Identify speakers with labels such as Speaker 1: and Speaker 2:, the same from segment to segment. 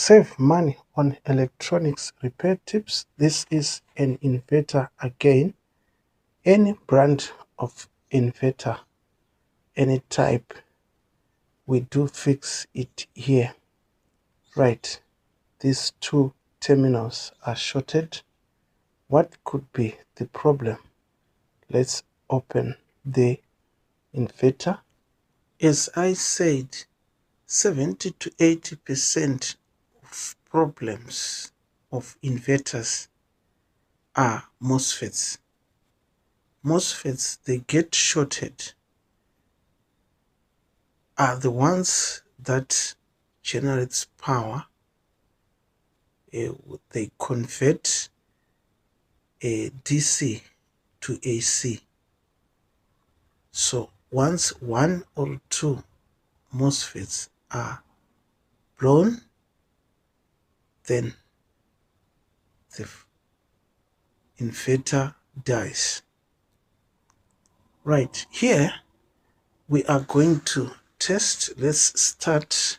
Speaker 1: save money on electronics repair tips, this is an inverter again. Any brand of inverter, any type, we do fix it here. Right, these two terminals are shorted. What could be the problem? Let's open the inverter. As I said, 70 to 80% of problems of inverters are MOSFETs. MOSFETs, they get shorted, are the ones that generates power. They convert a DC to AC. So once one or two MOSFETs are blown, then the inverter dies. Right, here we are going to test. Let's start.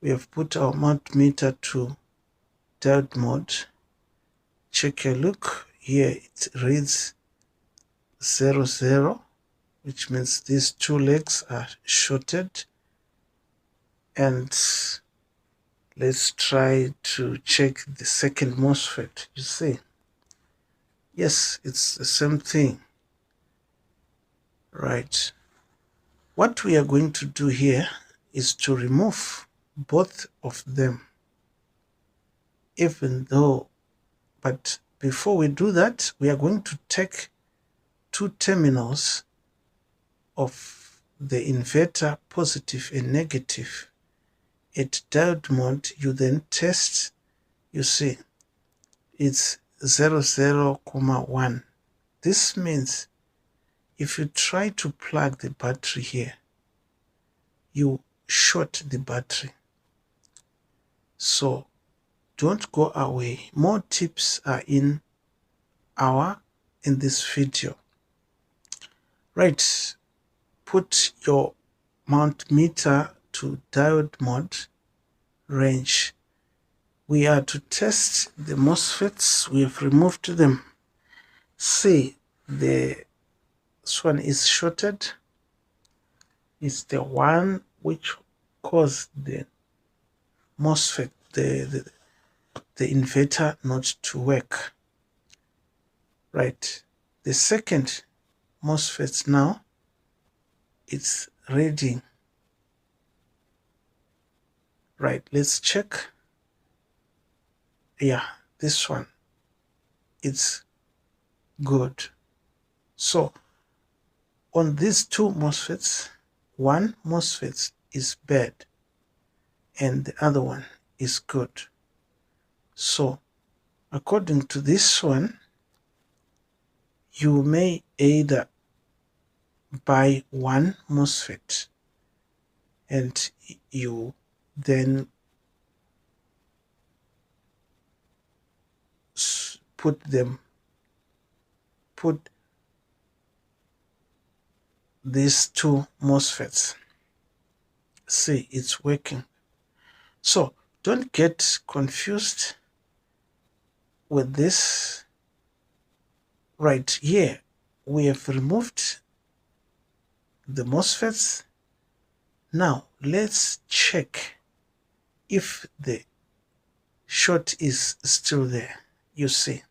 Speaker 1: We have put our multimeter to diode mode. Check a look. Here it reads 00, which means these two legs are shorted. And let's try to check the second MOSFET. You see, yes, it's the same thing. Right. What we are going to do here is to remove both of them. But before we do that, we are going to take two terminals of the inverter, positive and negative. At diode mode, you then test. You see, it's 00,1. This means if you try to plug the battery here, you short the battery. So don't go away. More tips are in this video. Right, put your multimeter to diode mode range. We are to test the MOSFETs. We have removed them. See, this one is shorted. It's the one which caused the MOSFET, the inverter not to work. Right, the second MOSFET now, it's reading. Right, let's check. Yeah, this one, it's good. So on these two MOSFETs, one MOSFET is bad and the other one is good. So according to this one, you may either buy one MOSFET and you then put these two MOSFETs. See, it's working. So don't get confused with this. Right here, we have removed the MOSFETs. Now let's check if the short is still there. You see,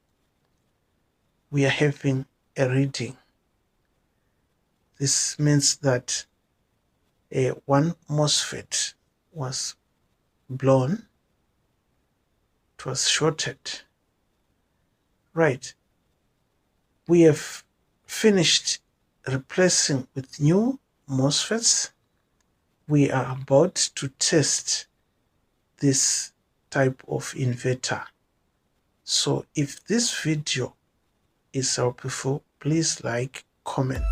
Speaker 1: we are having a reading. This means that one MOSFET was blown, it was shorted. Right, we have finished replacing with new MOSFETs. We are about to test this type of inverter. So if this video is helpful, please like, comment.